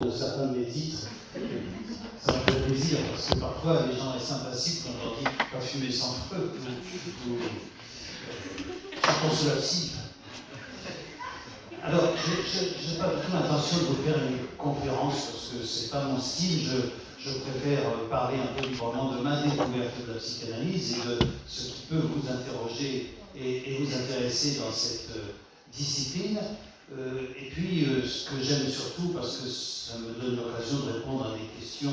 de certains de mes titres, ça me fait plaisir, parce que parfois les gens restent sympathiques quand on leur dit pas fumer sans feu, ou chantons sous la cible. Alors, je n'ai pas du tout l'intention de vous faire une conférence, parce que c'est pas mon style, je préfère parler un peu librement de ma découverte de la psychanalyse et de ce qui peut vous interroger et vous intéresser dans cette discipline. Et puis, ce que j'aime surtout, parce que ça me donne l'occasion de répondre à des questions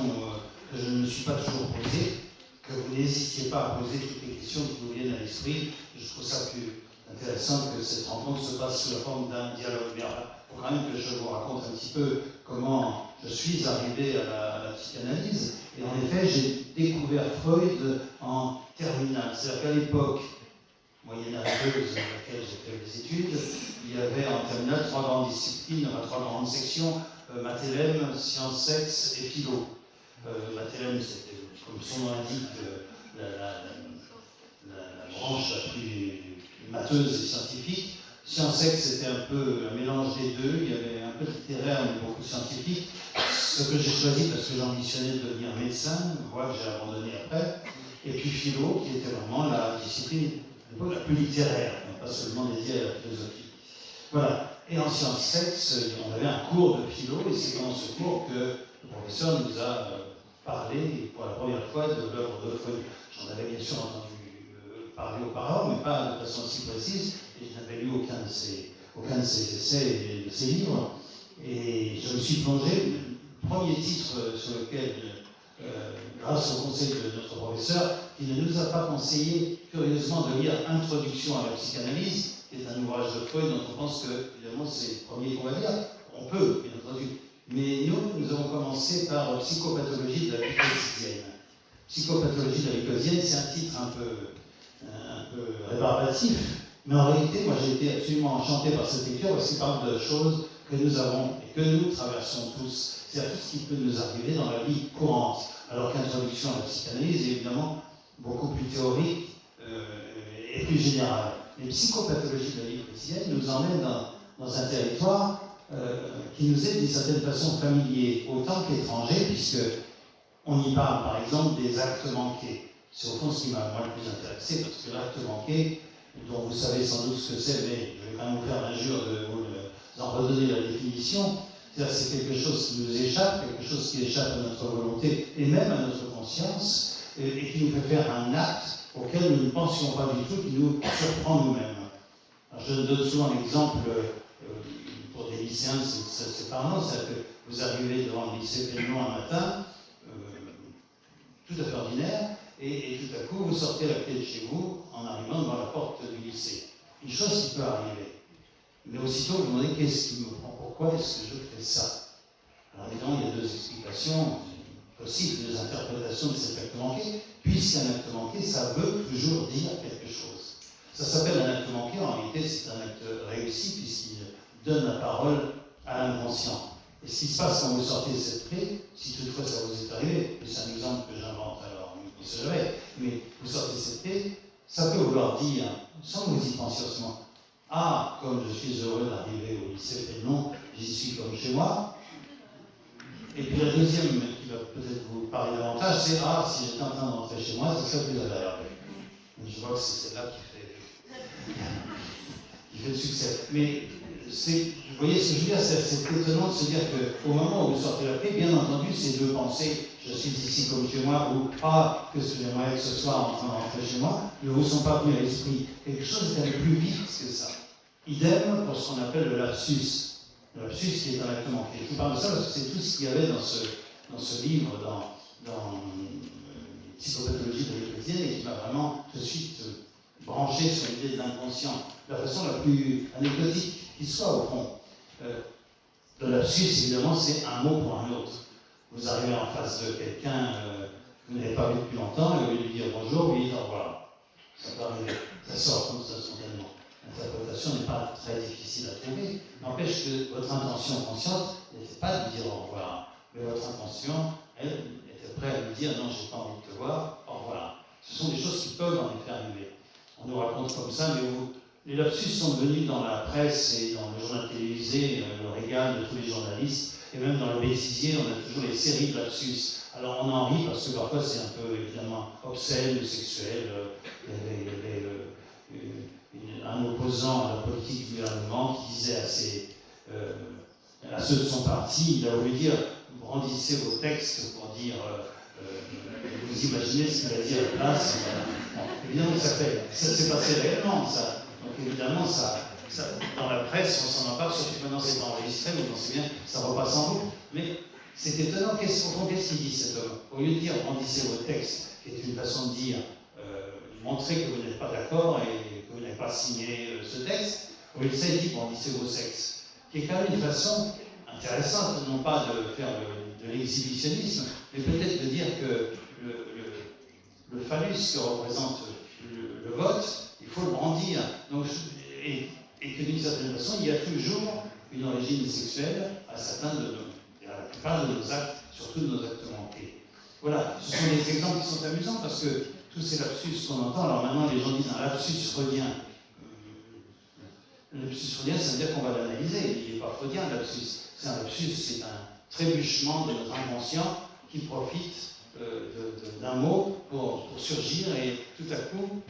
que je ne me suis pas toujours posées, que vous n'hésitiez pas à poser toutes les questions qui vous viennent à l'esprit. Je trouve ça plus intéressant que cette rencontre se passe sous la forme d'un dialogue. Mais il faut quand même que je vous raconte un petit peu comment je suis arrivé à la psychanalyse. Et en effet, j'ai découvert Freud en terminale. C'est-à-dire qu'à l'époque moyenâgeuse dans laquelle j'ai fait des études, il y avait en terminale trois grandes disciplines, trois grandes sections, mathélème, sciences, sexe et philo. Mathélème, c'était, comme son nom l'indique, la branche la plus matheuse et scientifique. Sciences, sexe, c'était un peu un mélange des deux, il y avait un peu littéraire mais beaucoup scientifique. Ce que j'ai choisi parce que j'ambitionnais de devenir médecin, voie que j'ai abandonné après, et puis philo, qui était vraiment la discipline la plus littéraire, pas seulement dédiée à la philosophie. Voilà. Et en sciences sexe, on avait un cours de philo, et c'est dans ce cours que le professeur nous a parlé pour la première fois de l'œuvre de Freud. J'en avais bien sûr entendu parler auparavant, mais pas de façon aussi précise, et je n'avais lu aucun de ses essais et de ses livres. Et je me suis plongé, le premier titre sur lequel, grâce au conseil de notre professeur, il ne nous a pas conseillé, curieusement, de lire Introduction à la psychanalyse, qui est un ouvrage de Freud dont on pense que, évidemment, c'est le premier qu'on va lire. On peut, bien entendu. Mais nous avons commencé par Psychopathologie de la vie quotidienne. Psychopathologie de la vie quotidienne, c'est un titre un peu rébarbatif, mais en réalité, moi j'ai été absolument enchanté par cette lecture parce qu'il parle de choses que nous avons et que nous traversons tous. C'est-à-dire tout ce qui peut nous arriver dans la vie courante. Alors qu'Introduction à la psychanalyse est évidemment beaucoup plus théorique et plus générale. Les psychopathologies de la vie quotidienne nous emmènent dans un territoire qui nous est d'une certaine façon familier, autant qu'étranger, puisque on y parle par exemple des actes manqués. C'est au fond ce qui m'a moi le plus intéressé, parce que l'acte manqué, dont vous savez sans doute ce que c'est, mais je vais quand même vous faire l'injure de vous en redonner la définition, c'est quelque chose qui nous échappe, quelque chose qui échappe à notre volonté et même à notre conscience, et qui nous fait faire un acte auquel nous ne pensions pas du tout, qui nous surprend nous-mêmes. Alors je donne souvent l'exemple, pour des lycéens, c'est parlant, c'est-à-dire que vous arrivez devant le lycée Fénelon un matin, tout à fait ordinaire, et tout à coup vous sortez la clé de chez vous en arrivant devant la porte du lycée. Une chose qui peut arriver. Mais aussitôt vous vous demandez qu'est-ce qui me prend, pourquoi est-ce que je fais ça? Alors évidemment il y a deux explications possibles, deux interprétations de cet acte manqué, puisqu'un acte manqué, ça veut toujours dire quelque chose. Ça s'appelle un acte manqué, en réalité c'est un acte réussi, puisqu'il donne la parole à l'inconscient. Et ce qui se passe quand vous sortez de cette clé, si toutefois ça vous est arrivé, c'est un exemple que j'invente alors, on ne sait jamais, mais vous sortez de cette clé, ça peut vouloir dire, sans que vous y pensiez seulement, ah, comme je suis heureux d'arriver au lycée Fénelon, j'y suis comme chez moi. Et puis la deuxième, qui va peut-être vous parler davantage, c'est ah, si j'étais en train d'entrer chez moi, ça serait plus agréable. Je vois que c'est celle-là qui fait le succès. Mais vous voyez ce que je veux dire, c'est étonnant de se dire qu'au moment où vous sortez la clé, bien entendu, ces deux pensées, je suis ici comme chez moi, ou ah, que j'aimerais que ce soit en train d'entrer chez moi, ne vous sont pas venus à l'esprit. Quelque chose est allé plus vite que ça. Idem pour ce qu'on appelle le lapsus. Le lapsus qui est un acte manqué. Je vous parle de ça parce que c'est tout ce qu'il y avait dans ce livre, dans Psychopathologie de la vie quotidienne, et qui m'a vraiment tout de suite branché sur l'idée de l'inconscient, de la façon la plus anecdotique qui soit au fond. Le lapsus, évidemment, c'est un mot pour un autre. Vous arrivez en face de quelqu'un que vous n'avez pas vu depuis longtemps, et au lieu de lui dire bonjour, vous lui dites au revoir. Ça peut arriver, ça sort comme ça spontanément. L'interprétation n'est pas très difficile à trouver. N'empêche que votre intention consciente n'était pas de lui dire au revoir, mais votre intention, elle, était prête à lui dire non, j'ai pas envie de te voir, au revoir. Ce sont des choses qui peuvent en effet arriver. On nous raconte comme ça, mais les lapsus sont devenus dans la presse et dans le journal télévisé le régal de tous les journalistes, et même dans le bêtisier, on a toujours les séries de lapsus. Alors on en rit parce que parfois c'est un peu évidemment obscène ou sexuel. Il y avait un opposant à la politique du gouvernement qui disait à ceux de son parti, il a voulu dire brandissez vos textes pour dire vous imaginez ce qu'il a dit à la place. Bon, évidemment ça s'est passé réellement ça. Donc évidemment dans la presse on s'en empare, surtout maintenant c'est enregistré, vous pensez bien, ça repasse en boucle. Mais c'est étonnant, qu'est-ce qu'il dit cet homme? Au lieu de dire brandissez vos textes, qui est une façon de dire montrer que vous n'êtes pas d'accord et que vous n'avez pas signé ce texte, au lieu de ça il dit brandissez vos sexes, qui est quand même une façon intéressante, non pas de faire de l'exhibitionnisme, mais peut-être de dire que le phallus que représente le vote, il faut le brandir. Donc, et que d'une certaine façon, il y a toujours une origine sexuelle à la plupart de nos actes, surtout de nos actes manqués. Voilà, ce sont des exemples qui sont amusants parce que tous ces lapsus qu'on entend, alors maintenant les gens disent un lapsus freudien. Le lapsus freudien, ça veut dire qu'on va l'analyser. Il n'est pas freudien, le lapsus. C'est un lapsus, c'est un trébuchement de notre inconscient qui profite d'un mot pour surgir et tout à coup,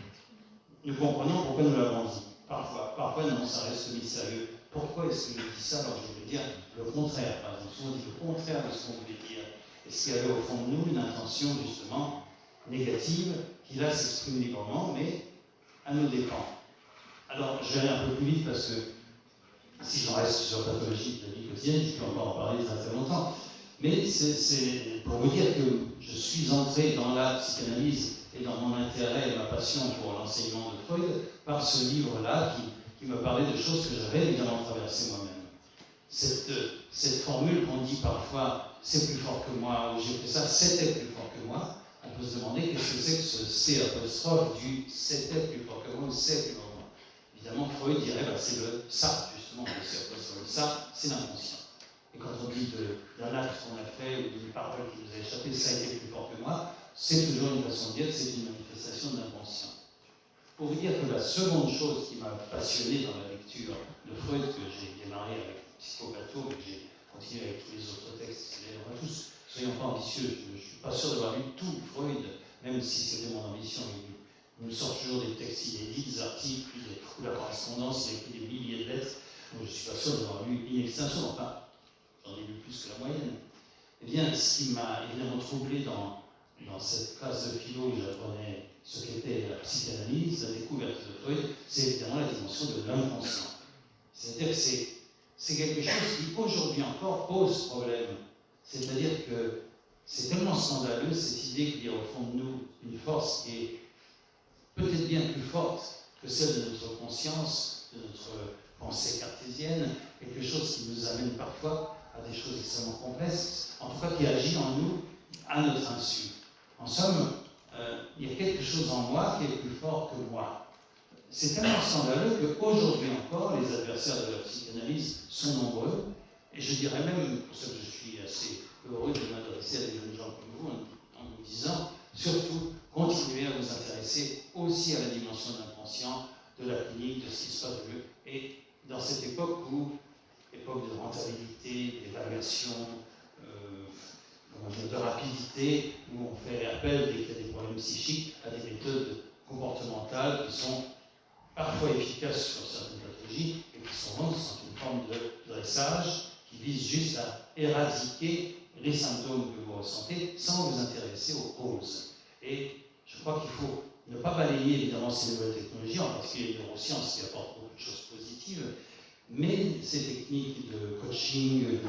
nous comprenons pourquoi nous l'avons dit. Parfois non, ça reste mystérieux. Pourquoi est-ce que je dis ça alors je voulais dire le contraire? Par exemple, souvent on dit le contraire de ce qu'on voulait dire. Est-ce qu'il y avait au fond de nous une intention justement négative qui là s'exprime librement, mais à nos dépens? Alors, je vais aller un peu plus vite parce que si j'en reste sur pathologie de la vie quotidienne, je peux encore en parler très très longtemps. Mais c'est pour vous dire que je suis entré dans la psychanalyse et dans mon intérêt et ma passion pour l'enseignement de Freud par ce livre-là qui me parlait de choses que j'avais évidemment traversées moi-même. Cette formule qu'on dit parfois « c'est plus fort que moi » ou « j'ai fait ça, c'était plus fort que moi », on peut se demander qu'est-ce que c'est que ce C apostrophe du « c'était plus fort que moi » ou « c'est plus fort que moi ». Évidemment, Freud dirait c'est le « ça », justement, le C apostrophe. Le « ça », c'est l'inconscient. Et quand on dit d'un acte qu'on a fait ou d'une parole qui nous a échappé, ça a été plus fort que moi, c'est toujours une façon de dire que c'est une manifestation de l'inconscient. Pour vous dire que la seconde chose qui m'a passionné dans la lecture de Freud, que j'ai démarré avec Psychopathos, mais que j'ai continué avec tous les autres textes, on va tous, soyons pas ambitieux, je ne suis pas sûr d'avoir lu tout Freud, même si c'était mon ambition. Il me sort toujours des textes inédits, des articles, ou la correspondance, il a écrit des milliers de lettres, donc je ne suis pas sûr d'avoir lu in extenso, enfin, j'en ai lu plus que la moyenne. Eh bien, ce qui m'a évidemment troublé dans cette classe de philo où j'apprenais ce qu'était la psychanalyse, la découverte de Freud, c'est évidemment la dimension de l'inconscient. C'est-à-dire que c'est quelque chose qui aujourd'hui encore pose problème. C'est-à-dire que c'est tellement scandaleux cette idée qu'il y a au fond de nous une force qui est peut-être bien plus forte que celle de notre conscience, de notre pensée cartésienne, quelque chose qui nous amène parfois à des choses extrêmement complexes, en tout cas qui agit en nous à notre insu. En somme, il y a quelque chose en moi qui est plus fort que moi. C'est tellement scandaleux qu'aujourd'hui encore, les adversaires de la psychanalyse sont nombreux, et je dirais même, pour ça que je suis assez heureux de m'adresser à des jeunes gens comme vous, en vous disant, surtout, continuez à vous intéresser aussi à la dimension de l'inconscient, de la clinique, de ce qui se passe de mieux. Et dans cette époque époque de rentabilité, d'évaluation, de rapidité, où on fait appel, dès qu'il y a des problèmes psychiques, à des méthodes comportementales qui sont parfois efficaces sur certaines pathologies, et qui sont une forme de dressage qui vise juste à éradiquer les symptômes que vous ressentez sans vous intéresser aux causes. Et je crois qu'il faut ne pas balayer évidemment ces nouvelles technologies, en particulier les neurosciences qui apportent beaucoup de choses positives, mais ces techniques de coaching,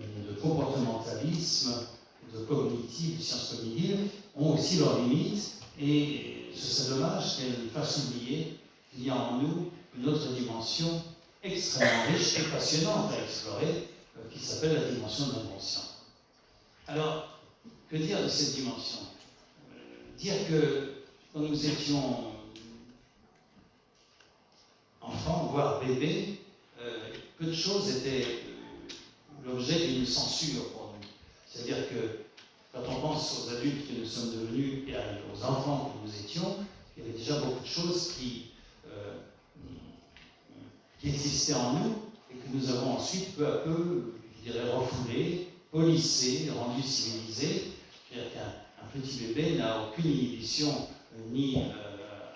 de comportementalisme, de cognitive, de sciences cognitives, ont aussi leurs limites, et ce serait dommage qu'elles fassent oublier qu'il y a en nous une autre dimension extrêmement riche et passionnante à explorer, qui s'appelle la dimension de l'inconscient. Alors, que dire de cette dimension? Dire que quand nous étions enfants, voire bébés, peu de choses étaient l'objet d'une censure pour nous. C'est-à-dire que quand on pense aux adultes que nous sommes devenus et aux enfants que nous étions, il y avait déjà beaucoup de choses qui qui existait en nous et que nous avons ensuite peu à peu, je dirais, refoulé, polissé, rendu civilisé. C'est-à-dire qu'un petit bébé n'a aucune inhibition ni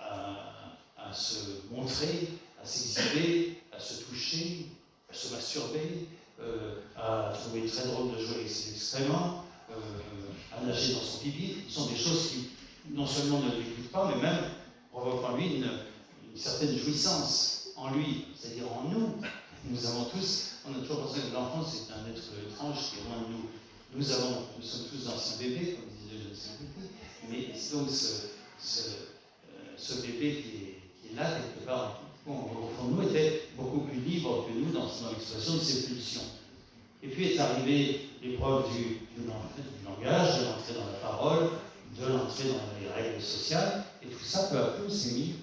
à se montrer, à s'exhiber, à se toucher, à se masturber, à trouver très drôle de jouer avec ses excréments, à nager dans son pipi. Ce sont des choses qui non seulement ne lui dégoûtent pas, mais même provoquent en lui une certaine jouissance en lui, c'est-à-dire en nous. Nous avons tous, on a toujours pensé que l'enfant c'est un être étrange qui est loin de nous. Nous sommes tous d'anciens bébés, comme disait le ancien bébé, mais donc ce bébé qui est là, quelque part, au fond de nous, était beaucoup plus libre que nous dans l'expression de ses pulsions. Et puis est arrivée l'épreuve du langage, de l'entrée dans la parole, de l'entrée dans les règles sociales, et tout ça, peu à peu, s'est mis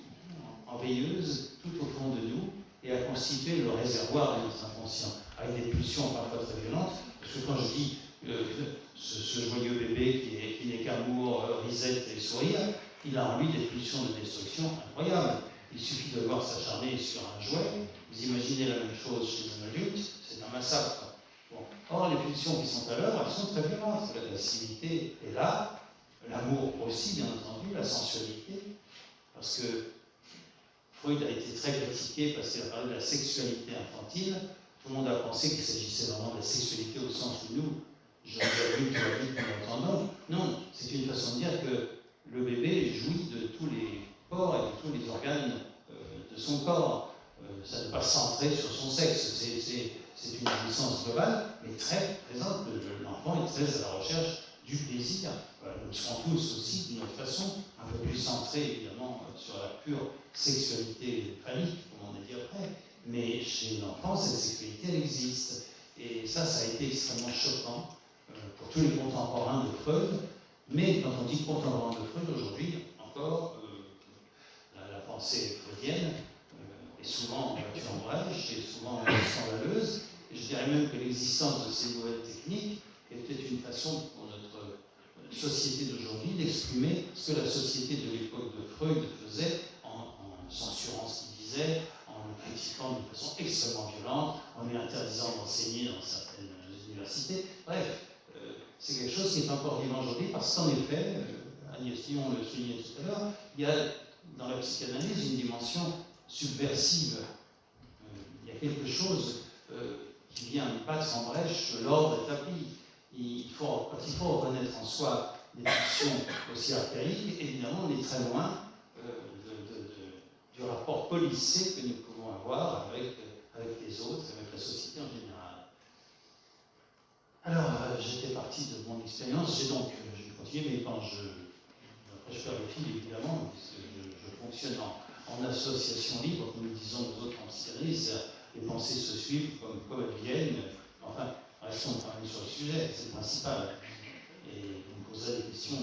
en veilleuse tout au fond de nous et a constitué le réservoir de notre inconscient, avec des pulsions parfois très violentes, parce que quand je dis ce joyeux bébé qui n'est qu'amour, risette et sourire, il a en lui des pulsions de destruction incroyables. Il suffit de voir s'acharner sur un jouet. Vous imaginez la même chose chez un adulte, c'est un massacre. Bon. Or, les pulsions qui sont à l'œuvre, elles sont très violentes. La facilité est là, l'amour aussi, bien entendu, la sensualité, parce que Freud a été très critiqué parce qu'il a parlé de la sexualité infantile. Tout le monde a pensé qu'il s'agissait vraiment de la sexualité au sens où nous, jeunes adultes ou adultes, nous l'entendons. Non, c'est une façon de dire que le bébé jouit de tous les pores et de tous les organes de son corps. Ça n'est pas centré sur son sexe, c'est une jouissance globale, mais très présente. L'enfant est très à la recherche du plaisir. Voilà, nous serons tous aussi, d'une autre façon, un peu plus centrés, évidemment, sur la pure sexualité phallique, comme on a dit après. Mais chez l'enfant, cette sexualité, elle existe. Et ça a été extrêmement choquant pour tous les contemporains de Freud. Mais quand on dit contemporain de Freud, aujourd'hui, encore, la pensée freudienne est souvent battue en brèche, est souvent scandaleuse. Et je dirais même que l'existence de ces nouvelles techniques est peut-être une façon pour notre société d'aujourd'hui d'exprimer ce que la société de l'époque de Freud faisait en censurant ce qu'il disait, en le critiquant d'une façon extrêmement violente, en lui interdisant d'enseigner dans certaines universités. Bref, c'est quelque chose qui est encore vivant aujourd'hui parce qu'en effet, Agnès Lyon le soulignait tout à l'heure, il y a dans la psychanalyse une dimension subversive. Il y a quelque chose qui vient battre en brèche l'ordre établi. Quand il faut reconnaître en soi des pulsions aussi archaïques, évidemment, on est très loin du rapport policé que nous pouvons avoir avec les autres, avec la société en général. Alors, j'étais parti de mon expérience, je vais continuer, mais quand après je perds le fil, évidemment, puisque je fonctionne en association libre, comme nous disons nous autres en psychanalyse, les pensées se suivent comme elles viennent, enfin, restons quand même sur le sujet, c'est le principal. Et vous me poserez des questions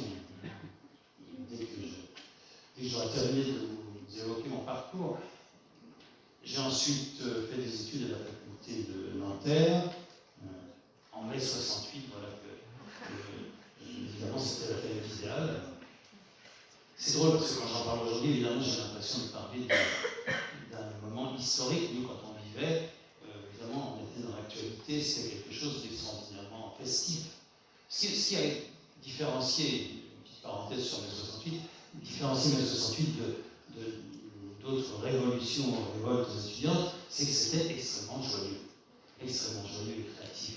dès que j'aurai terminé de vous évoquer mon parcours. J'ai ensuite fait des études à la faculté de Nanterre. En mai 68, voilà que évidemment c'était la période idéale. C'est drôle parce que quand j'en parle aujourd'hui, évidemment j'ai l'impression de parler d'un moment historique. Nous, quand on vivait, évidemment on était dans l'actualité, c'était quelque chose d'extraordinairement festif. Ce qui a différencié, une petite parenthèse sur mai 68, différencié mai 68 d'autres révolutions ou révoltes étudiantes, c'est que c'était extrêmement joyeux et créatif.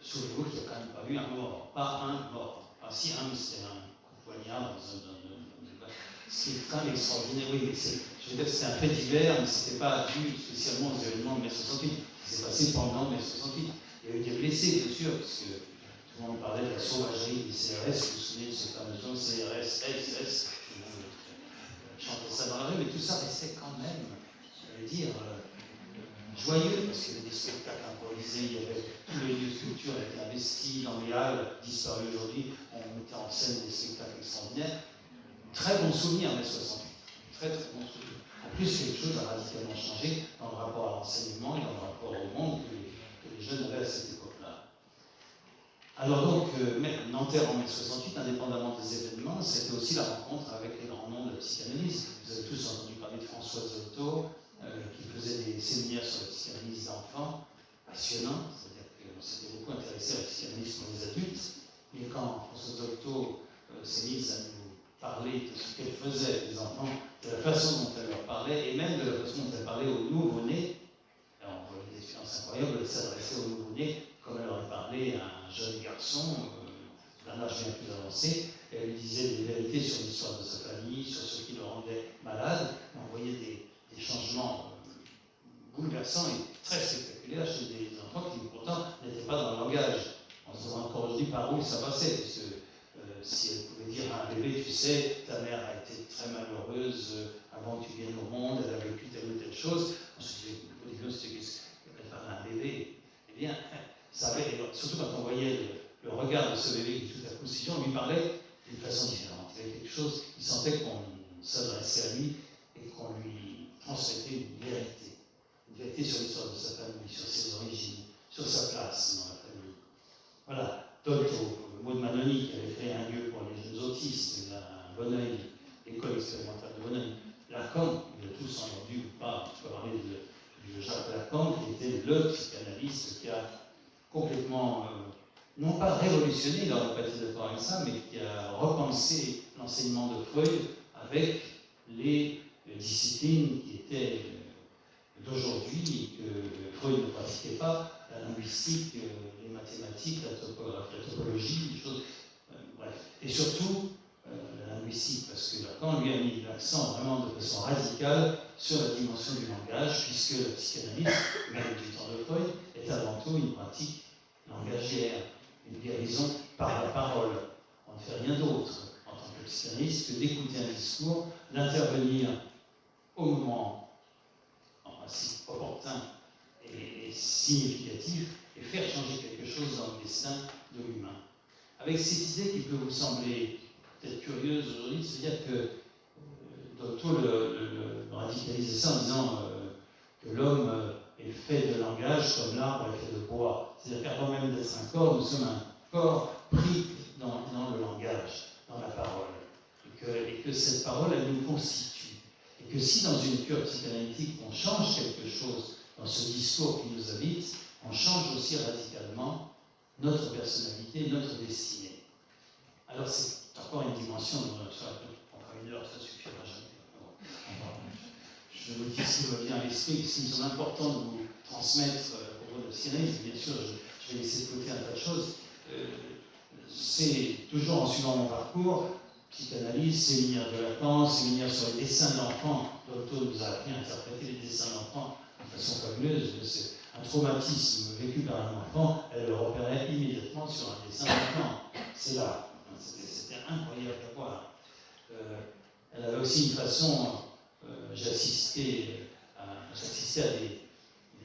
Souvenez-vous qu'il n'y a quand même pas eu un mort, pas un mort. Enfin, si un, c'était un coup de poignard dans c'est quand même extraordinaire, oui, mais je veux dire que c'est un fait divers, mais ce n'était pas dû spécialement aux événements de mai 68. C'est passé pendant mai 68. Il y a eu des blessés, bien sûr, parce que tout le monde parlait de la sauvagerie des CRS. Vous vous souvenez de ce fameux nom CRS, SS, tout le monde chantait ça dans la rue, mais tout ça restait quand même, je veux dire, joyeux, parce qu'il y avait des spectacles improvisés, il y avait tous les lieux de culture étaient investis dans les halles, disparues aujourd'hui, on mettait en scène des spectacles extraordinaires. Très bon souvenir, mai 68. Très bon souvenir. En plus, quelque chose a radicalement changé dans le rapport à l'enseignement et dans le rapport au monde que les jeunes avaient à cette époque-là. Alors donc, Nanterre en mai 68, indépendamment des événements, c'était aussi la rencontre avec les grands noms de la psychanalyse. Vous avez tous entendu parler de François Zotto, qui faisait des séminaires sur la psychanalyse d'enfants, passionnants, c'est-à-dire qu'on s'était beaucoup intéressé à la psychanalyse pour les adultes, et quand Françoise Dolto s'est mise à nous parler de ce qu'elle faisait des enfants, de la façon dont elle leur parlait, et même de la façon dont elle parlait aux nouveau-nés, alors on voit des expériences incroyables, elle s'adressait aux nouveau-nés comme elle aurait parlé à un jeune garçon d'un âge bien plus avancé. Elle lui disait des vérités sur l'histoire de sa famille, sur ce qui le rendait malade. Et on voyait des changements bouleversants et très spectaculaires chez des enfants qui pourtant n'étaient pas dans le langage. On se demande encore aujourd'hui par où ça passait, parce que si elle pouvait dire à un bébé, tu sais, ta mère a été très malheureuse avant que tu viennes au monde, elle a vécu telle ou telle chose. On se disait, elle parlait à un bébé. Eh bien, ça avait, surtout quand on voyait le regard de ce bébé qui tout à coup, si on lui parlait d'une façon différente. Il y avait quelque chose, il sentait qu'on s'adressait à lui et qu'on lui transmettait une vérité sur l'histoire de sa famille, sur ses origines, sur sa place dans la famille. Voilà, Dolto, Maud Manoni, qui avait créé un lieu pour les jeunes autistes, à Bonneuil, l'école expérimentale de Bonneuil. Lacan, il a tous entendu ou pas, je peux parler de Jacques Lacan, qui était le psychanalyste qui a complètement, non pas révolutionné, il n'aurait pas été d'accord avec ça, mais qui a repensé l'enseignement de Freud avec les disciplines qui étaient d'aujourd'hui et que Freud ne pratiquait pas, la linguistique, les mathématiques, la topologie, les choses, bref. Et surtout, la linguistique, parce que Lacan lui a mis l'accent vraiment de façon radicale sur la dimension du langage, puisque la psychanalyse, même du temps de Freud, est avant tout une pratique langagière, une guérison par la parole. On ne fait rien d'autre en tant que psychanalyste que d'écouter un discours, d'intervenir au moment, en principe, opportun et significatif, et faire changer quelque chose dans le destin de l'humain. Avec cette idée qui peut vous sembler peut-être curieuse aujourd'hui, c'est-à-dire que Dolto le radicalisait ça en disant que l'homme est fait de langage comme l'arbre est fait de bois. C'est-à-dire qu'avant même d'être un corps, nous sommes un corps pris dans le langage, dans la parole. Et que cette parole, elle nous constitue. Et que si dans une cure psychanalytique, on change quelque chose dans ce discours qui nous habite, on change aussi radicalement notre personnalité, notre destinée. Alors c'est encore une dimension dont encore une heure, ça suffira jamais. Je vous dis ce qui me vient à l'esprit, ce qui me semble important de vous transmettre pour votre psychanalyse. Bien sûr, je vais laisser de côté un tas de choses. C'est toujours en suivant mon parcours, psychanalyse, séminaire de Lacan, séminaire sur les dessins d'enfants. Dolto nous a appris à interpréter les dessins d'enfants de façon fabuleuse. C'est un traumatisme vécu par un enfant, elle le repérait immédiatement sur un dessin d'enfant. C'est là. C'était incroyable à voir. Elle avait aussi une façon, j'assistais à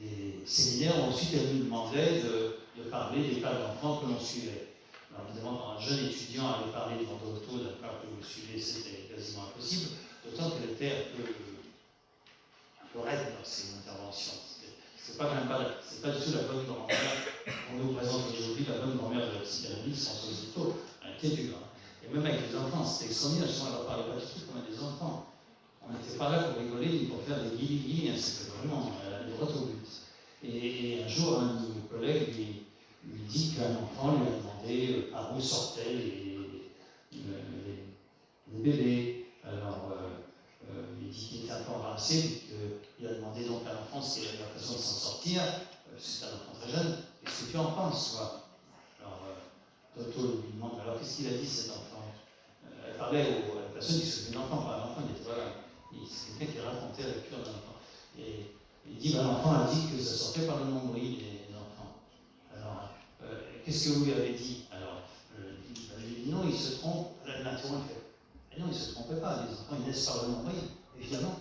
des séminaires où ensuite elle nous demandait de parler des cas d'enfants que l'on suivait. Alors évidemment, quand un jeune étudiant allait parler devant Dolto d'un cas que vous suivez, c'était quasiment impossible, d'autant qu'elle était un peu raide dans ses interventions. C'est pas du tout la bonne grand-mère qu'on nous présente aujourd'hui, la bonne grand-mère de la psychanalyse, Françoise Dolto. Elle était dure. Et même avec les enfants, c'était extraordinaire. On ne leur parlait pas du tout comme à des enfants. On n'était pas là pour rigoler ni pour faire des guillis, c'était vraiment aller droit au but. Et un jour, un de nos collègues lui dit qu'un enfant lui a demandé par où sortaient les bébés. Alors, il dit qu'il était un peu embarrassé, qu'il a demandé donc à l'enfant s'il avait la façon de s'en sortir. C'est un enfant très jeune. Qu'est-ce que tu en penses, toi? Alors, Dolto lui demande, alors qu'est-ce qu'il a dit cet enfant? Elle parlait à la personne qui s'occupait de l'enfant, pas l'enfant, il était voilà. C'est quelqu'un qui racontait la cure d'un enfant. Et il dit, l'enfant a dit que ça sortait par le nombril des enfants. Alors, qu'est-ce que vous lui avez dit? Alors, il lui dit, non, il se trompe. L'interrompt, il fait, mais non, il ne se trompait pas, les enfants, ils naissent par le nombril, évidemment.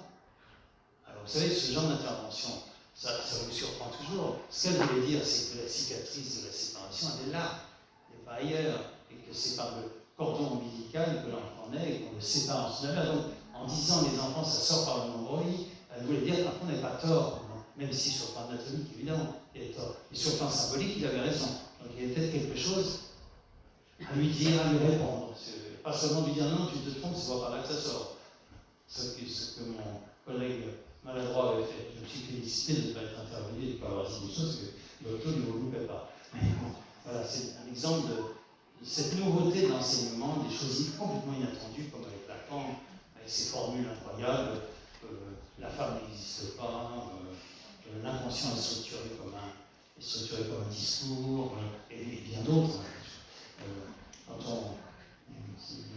Alors, vous savez, ce genre d'intervention, ça vous surprend toujours. Ce qu'elle voulait dire, c'est que la cicatrice de la séparation, elle est là, elle n'est pas ailleurs, et que c'est par le cordon ombilical que l'enfant naît et qu'on le sépare en son affaire. Donc, en disant les enfants, ça sort par le nombril, elle voulait dire que l'enfant n'est pas tort, même si sur le plan anatomique, évidemment, il est tort. Et sur le plan symbolique, il avait raison. Donc, il y avait peut-être quelque chose à lui dire, à lui répondre. Pas seulement lui dire non, tu te trompes, c'est pas par là que ça sort. Ce que mon collègue maladroit avait fait. Je me suis félicité de ne pas être intervenu et de ne pas avoir dit des choses que l'auteur ne regroupait pas. Mais bon, voilà, c'est un exemple de cette nouveauté d'enseignement, des choses complètement inattendues, comme avec Lacan, avec ses formules incroyables, la femme n'existe pas, l'inconscient est structuré comme un discours, et bien d'autres. Quand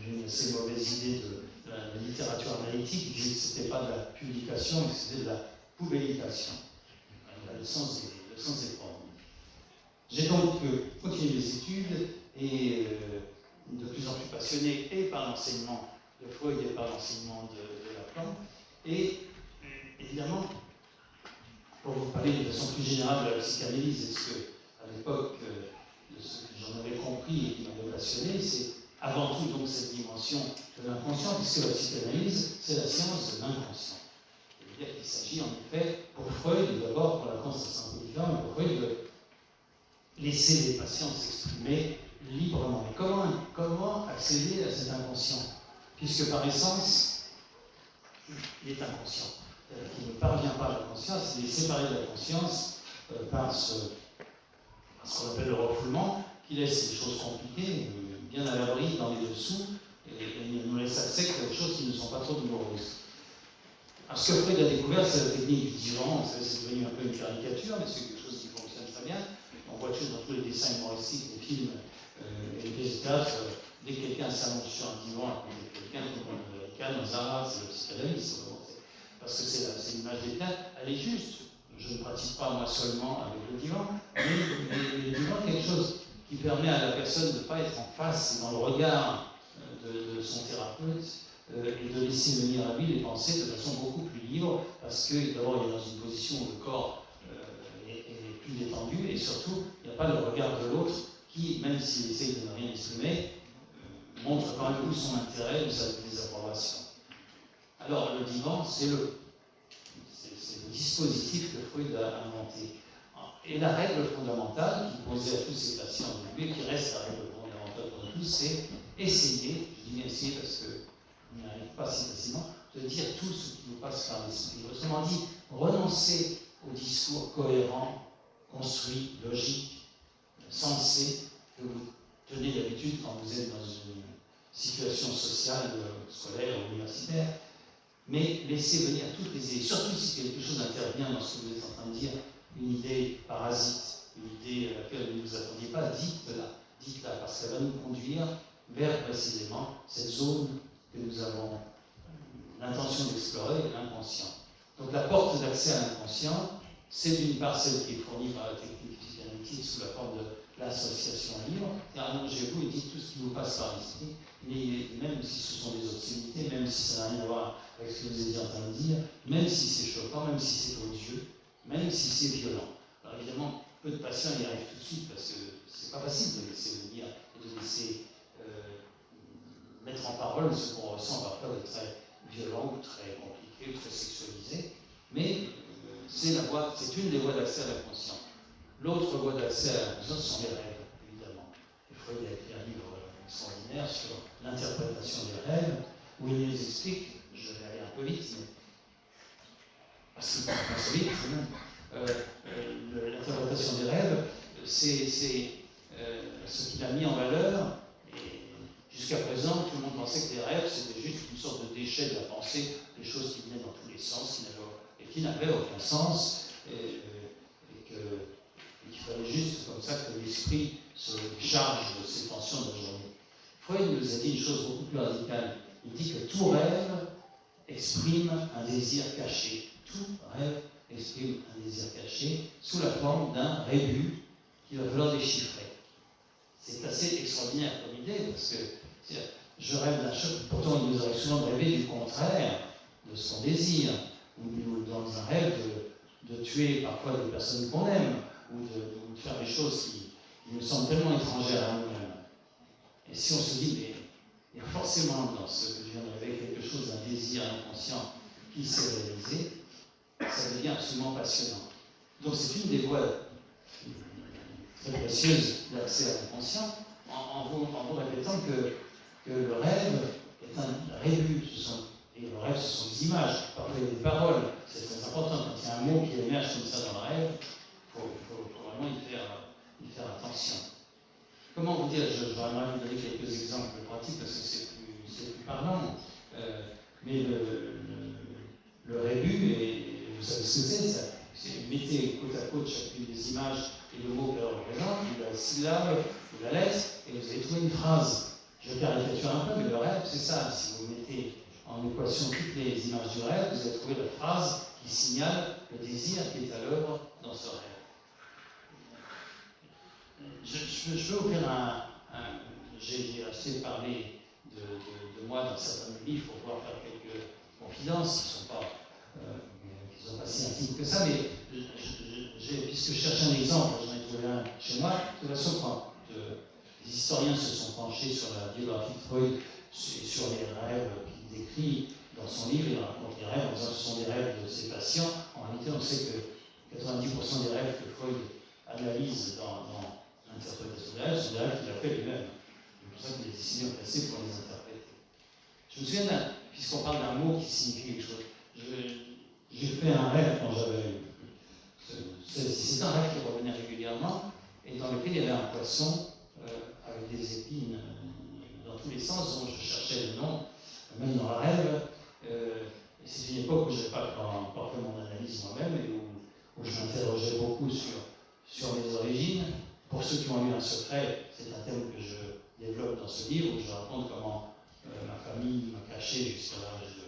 j'ai une assez mauvaise idée de la littérature analytique, je disais que ce n'était pas de la publication, mais c'était de la poubellitation, le sens des formes. J'ai donc continué mes études et de plus en plus passionné et par l'enseignement de Freud et par l'enseignement de Lacan. Et évidemment, pour vous parler de façon plus générale de la psychanalyse, et ce que, à l'époque, de ce que j'en avais compris et qui m'avait passionné, c'est avant tout donc cette dimension de l'inconscient, puisque la psychanalyse, c'est la science de l'inconscient. C'est-à-dire qu'il s'agit en effet, pour Freud, d'abord, pour Lacan c'est un peu différent, mais pour Freud, de laisser les patients s'exprimer librement. Mais comment accéder à cet inconscient? Puisque par essence, il est inconscient. Il ne parvient pas à la conscience, il est séparé de la conscience par ce qu'on appelle le refoulement, qui laisse les choses compliquées, bien à l'abri dans les dessous, et il nous laisse accès à des choses qui ne sont pas trop douloureuses. Alors ce que Freud a découvert, c'est la technique du divan. C'est devenu un peu une caricature, mais c'est quelque chose qui fonctionne très bien. On voit toujours dans tous les dessins humoristiques, des films et des pièces de théâtre, dès que quelqu'un s'allonge sur un divan à côté de quelqu'un, tout le monde calme, c'est le psychanalyste. Parce que c'est l'image des théâtres, elle est juste. Je ne pratique pas moi seulement avec le divan, mais le divan est quelque chose qui permet à la personne de ne pas être en face dans le regard de son thérapeute et de laisser venir à lui les pensées de façon beaucoup plus libre, parce que d'abord il est dans une position où le corps est plus détendu, et surtout il n'y a pas le regard de l'autre qui, même s'il essaye de ne rien exprimer, montre quand même son intérêt ou sa désapprobation. Alors le divan, c'est le dispositif que Freud a inventé. Et la règle fondamentale qui posait à tous ses patients au début, et qui reste la règle fondamentale pour nous tous, c'est essayer, je dis bien essayer parce qu'on n'y arrive pas si facilement, de dire tout ce qui nous passe par l'esprit. Autrement dit, renoncer au discours cohérent, construit, logique, sensé, que vous tenez d'habitude quand vous êtes dans une situation sociale, scolaire ou universitaire, mais laissez venir toutes les idées, surtout si quelque chose intervient dans ce que vous êtes en train de dire, une idée parasite, une idée à laquelle vous ne vous attendiez pas, dites-la, parce qu'elle va nous conduire vers précisément cette zone que nous avons l'intention d'explorer, l'inconscient. Donc la porte d'accès à l'inconscient, c'est d'une part celle qui est fournie par la technique psychanalytique sous la forme de l'association libre, allongez-vous et dites tout ce qui vous passe par l'esprit, même si ce sont des obscénités, même si ça n'a rien à voir avec ce que vous êtes en train de dire, même si c'est choquant, même si c'est odieux, même si c'est violent. Alors évidemment, peu de patients y arrivent tout de suite parce que c'est pas facile de laisser venir et de laisser mettre en parole ce qu'on ressent parfois de très violent ou très compliqué ou très sexualisé, mais c'est une des voies d'accès à la conscience. L'autre voie d'accès à la conscience sont les rêves, évidemment. Et Freud a écrit un livre extraordinaire sur l'interprétation des rêves, où il nous explique, je vais aller un peu vite, mais parce que c'est vite, l'interprétation des rêves, c'est ce qu'il a mis en valeur. Et jusqu'à présent, tout le monde pensait que les rêves, c'était juste une sorte de déchet de la pensée, des choses qui venaient dans tous les sens, qui n'avaient aucun sens, et qu'il fallait juste comme ça que l'esprit se charge de ses tensions de la journée. Freud nous a dit une chose beaucoup plus radicale. Il dit que tout rêve exprime un désir caché. Tout rêve exprime un désir caché sous la forme d'un rébut qu'il va falloir déchiffrer. C'est assez extraordinaire comme idée, parce que je rêve d'un chose, pourtant il nous arrive souvent de rêver du contraire de ce qu'on désire, ou dans un rêve de tuer parfois des personnes qu'on aime, ou de faire des choses qui nous semblent tellement étrangères à nous-mêmes. Et si on se dit, mais il y a forcément dans ce que je viens de rêver quelque chose, un désir inconscient qui s'est réalisé, ça devient absolument passionnant. Donc c'est une des voies très précieuses d'accès à l'inconscient, en vous répétant que le rêve est un rébut, et le rêve ce sont des images, parfois il y a des paroles, c'est très un mot qui émerge comme ça dans le rêve, il faut vraiment y faire attention. Comment vous dire, je vais vraiment vous donner quelques exemples pratiques parce que c'est plus parlant. Mais le rébus, et vous savez ce que c'est, ça. Vous mettez côte à côte chacune des images et le mot qu'elle représente, la syllabe ou la lettre, et vous allez trouver une phrase. Je caricature un peu, mais le rêve, c'est ça. Si vous mettez en équation toutes les images du rêve, vous allez trouver la phrase qui signale le désir qui est à l'œuvre dans ce rêve. Je peux vous faire j'ai assez parlé de moi dans certains livres pour pouvoir faire quelques confidences qui ne sont pas si intimes que ça, mais puisque je cherche un exemple, j'en ai trouvé un chez moi. De toute façon, quand les historiens se sont penchés sur la biographie de Freud, sur les rêves qu'il décrit dans son livre, il raconte les rêves en disant que ce sont des rêves de ses patients. En réalité, on sait que 90% des rêves que Freud analyse dans l'interprétation des rêves sont des rêves qu'il a fait lui-même. C'est pour ça qu'il a décidé de passer pour les interpréter. Je me souviens, puisqu'on parle d'un mot qui signifie quelque chose, j'ai fait un rêve quand j'avais. C'est un rêve qui revenait régulièrement et dans lequel il y avait un poisson avec des épines dans tous les sens, dont je cherchais le nom, même dans le rêve. C'est une époque où je n'avais pas encore fait mon analyse moi-même et où je m'interrogeais beaucoup sur mes origines. Pour ceux qui ont lu Un secret, c'est un thème que je développe dans ce livre où je raconte comment ma famille m'a caché jusqu'à l'âge de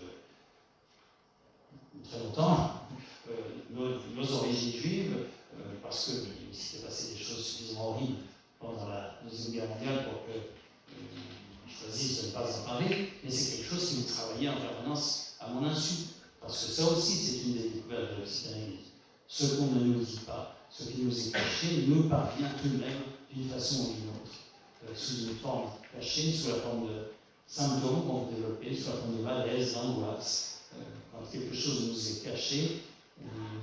très longtemps nos origines juives, parce qu'il s'était passé des choses suffisamment horribles pendant la Deuxième Guerre mondiale pour que je choisisse de ne pas en parler, mais c'est quelque chose qui me travaillait en permanence à mon insu, parce que ça aussi c'est une des découvertes de la psychanalyse. Ce qu'on ne nous dit pas, ce qui nous est caché, nous parvient tout de même d'une façon ou d'une autre, sous une forme cachée, sous la forme de symptômes qu'on peut développer, sous la forme de malaise, d'angoisse. Quand quelque chose nous est caché,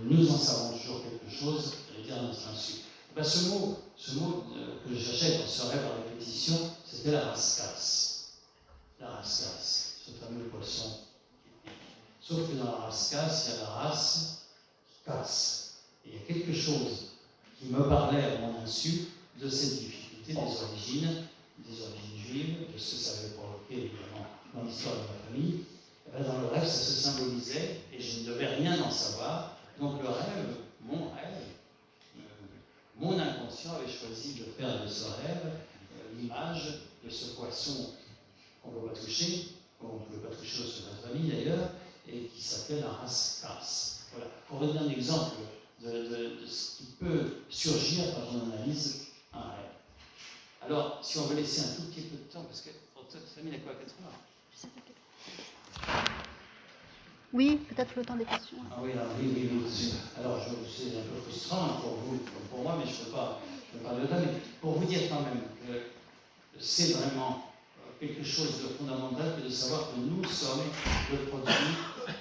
nous en savons toujours quelque chose, je vais dire à notre insu. Ben, ce mot que je cherchais dans ce rêve à répétition, c'était la rascasse. La rascasse, ce fameux poisson. Sauf que dans la rascasse, il y a la race qui casse. Et il y a quelque chose qui me parlait à mon insu de cette difficulté des origines juives, de ce que ça avait provoqué évidemment dans l'histoire de ma famille. Et bien, dans le rêve, ça se symbolisait et je ne devais rien en savoir. Donc le rêve, mon inconscient avait choisi de faire de ce rêve l'image de ce poisson qu'on ne peut pas toucher, qu'on ne peut pas toucher au secret de famille d'ailleurs, et qui s'appelle un rascasse. Voilà. Pour vous donner un exemple de ce qui peut surgir quand on analyse un rêve. Alors, si on veut laisser un tout petit peu de temps, parce que votre famille a quoi, 4 heures? Je sais pas, 4 heures. Oui, peut-être le temps des questions. Ah oui, alors c'est un peu frustrant pour vous, comme pour moi, mais je ne peux pas le temps. Mais pour vous dire quand même que c'est vraiment quelque chose de fondamental que de savoir que nous sommes le produit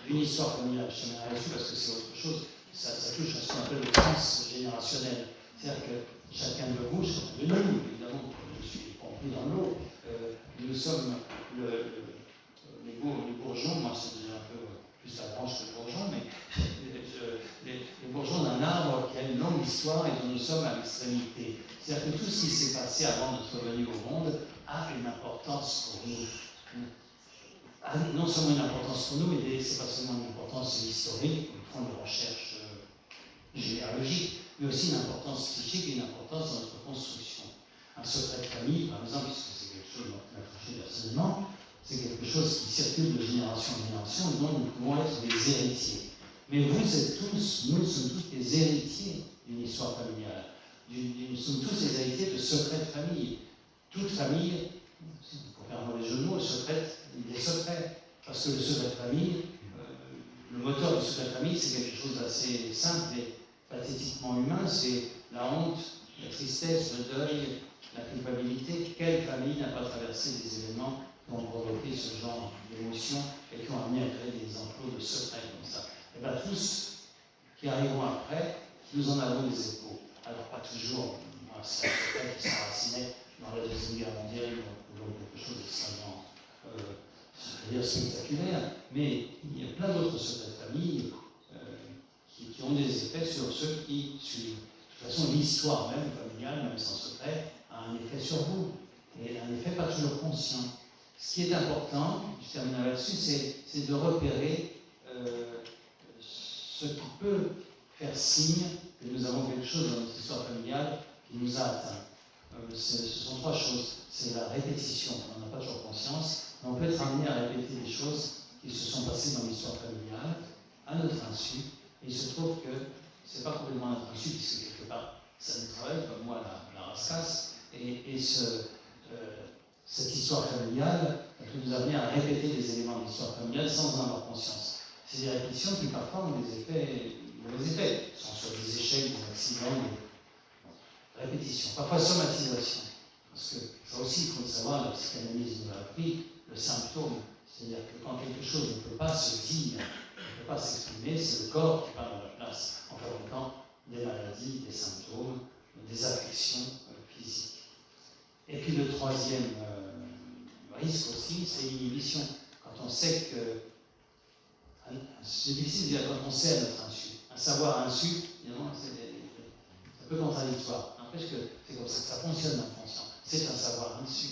d'une histoire familiale. Je tiens à là-dessus parce que c'est autre chose. Ça touche à ce qu'on appelle le transgénérationnel. C'est-à-dire que chacun de vous, chacun de nous, évidemment, je suis compris dans l'eau, nous sommes les bourgeons, moi c'est déjà un peu plus la branche que le bourgeon, mais les bourgeons d'un arbre qui a une longue histoire et dont nous sommes à l'extrémité. C'est-à-dire que tout ce qui s'est passé avant notre venue au monde a une importance pour nous. Non seulement une importance pour nous, mais c'est pas seulement une importance historique, comme font les recherches généalogiques, mais aussi une importance psychique et une importance dans notre construction. Un secret de famille, par exemple, puisque c'est quelque chose dont on a touché personnellement, c'est quelque chose qui circule de génération en génération et dont nous pouvons être des héritiers. Mais nous sommes tous des héritiers d'une histoire familiale. Nous sommes tous des héritiers de secrets de famille. Toute famille, pour faire un mauvais jeu de mots, secrète des secrets. Parce que le secret de famille, le moteur du secret de famille, c'est quelque chose d'assez simple et pathétiquement humain. C'est la honte, la tristesse, le deuil, la culpabilité. Quelle famille n'a pas traversé des événements qui ont provoqué ce genre d'émotions et qui ont amené à créer des enclos de secrets comme ça? Et bien tous qui arriveront après, nous en avons des échos. Alors pas toujours, c'est un secret qui s'enracinait dans la Deuxième Guerre mondiale, ou quelque chose d'extrêmement spectaculaire, mais il y a plein d'autres secrets de famille qui qui ont des effets sur ceux qui suivent. De toute façon, l'histoire même familiale, même sans secret, a un effet sur vous, et un effet pas toujours conscient. Ce qui est important, je termine là-dessus, c'est de repérer ce qui peut faire signe que nous avons quelque chose dans notre histoire familiale qui nous a atteint. Ce sont trois choses. C'est la répétition, on n'en a pas toujours conscience, mais on peut être amené à répéter des choses qui se sont passées dans l'histoire familiale, à notre insu, et il se trouve que ce n'est pas complètement à notre insu, puisque quelque part, ça nous travaille, comme moi, la rascasse, et cette histoire familiale peut nous amener à répéter des éléments de l'histoire familiale sans en avoir conscience. C'est des répétitions qui parfois ont des effets, mauvais effets, sont sur des échecs, des accidents, des répétitions, parfois somatisation. Parce que ça aussi, il faut le savoir, la psychanalyse nous l'a appris, le symptôme, c'est-à-dire que quand quelque chose ne peut pas se dire, ne peut pas s'exprimer, c'est le corps qui parle à la place, en fabriquant des maladies, des symptômes, des affections physiques. Et puis le troisième risque aussi, c'est l'inhibition. Quand on sait que c'est difficile de dire quand on sait à notre insu. Un savoir insu, évidemment, c'est un peu contradictoire. N'empêche que c'est comme ça que ça fonctionne l'inconscient. C'est un savoir insu.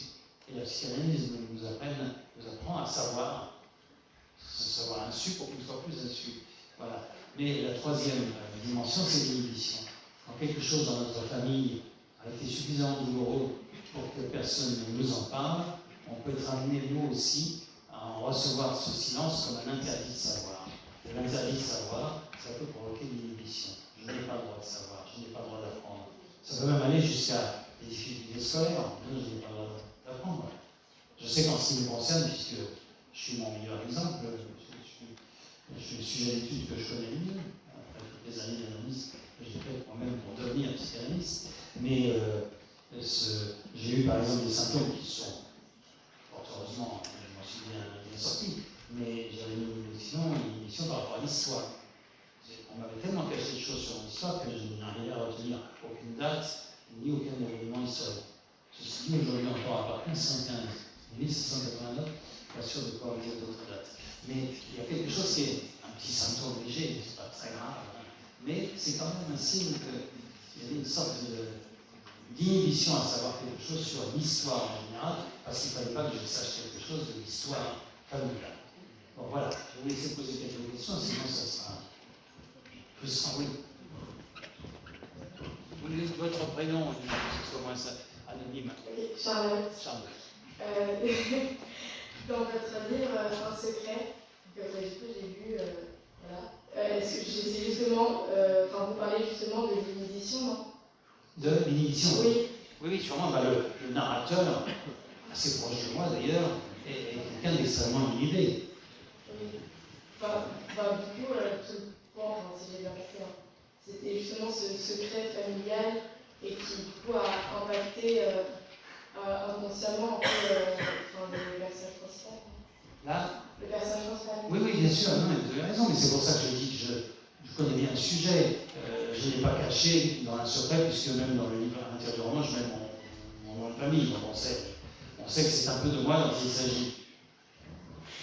Et la psychanalyse nous apprend à savoir insu pour qu'il soit plus insu. Voilà. Mais la troisième dimension, c'est l'inhibition. Quand quelque chose dans notre famille a été suffisamment douloureux pour que personne ne nous en parle, on peut être amené, nous aussi, à en recevoir ce silence comme un interdit de savoir. Et l'interdit de savoir, ça peut provoquer une inhibition. Je n'ai pas le droit de savoir, je n'ai pas le droit d'apprendre. Ça peut même aller jusqu'à des difficultés scolaires. Je n'ai pas le droit d'apprendre. Je sais qu'en ce qui me concerne, puisque je suis mon meilleur exemple, je suis le sujet d'étude que je connais le mieux, après toutes les années d'analyse que j'ai faites moi-même pour devenir psychanalyste. Mais j'ai eu par exemple des symptômes qui sont, fort heureusement, je m'en suis bien sorti, mais j'avais une inhibition par rapport à l'histoire. On m'avait tellement caché de choses sur mon histoire que je n'arrivais à retenir aucune date, ni aucun événement historique. Ceci dit, aujourd'hui encore, à part 1515, 1789, pas sûr de pouvoir dire d'autres dates. Mais il y a quelque chose qui est un petit symptôme léger, c'est pas très grave, hein, mais c'est quand même un signe qu'il y avait une sorte d'inhibition à savoir quelque chose sur l'histoire en général, parce qu'il ne fallait pas que je sache quelque chose de l'histoire familiale. Bon voilà, je vais vous laisser poser quelques questions, sinon ça sera plus sans oui. Vous voulez votre prénom, que ce soit moins anonyme. Charlotte. Charlotte. Dans votre livre, Un secret, que du coup j'ai lu, voilà. Est-ce que c'est justement, vous parlez justement de l'inhibition, non? De l'inhibition? Oui. Oui, sûrement. Le narrateur, assez proche de moi d'ailleurs, est quelqu'un d'extrêmement inhibé. Oui. Du coup, tout le point, si j'ai bien compris, c'était justement ce secret familial et qui, du coup, a impacté inconsciemment un peu le personnage principal. Là? Le personnage principal. Oui, bien sûr, non, vous avez raison, mais c'est pour ça que je dis que je connais bien le sujet. Je ne l'ai pas caché dans un secret, puisque même dans le livre à l'intérieur du roman, je mets mon nom de famille, donc on sait que c'est un peu de moi dont il s'agit.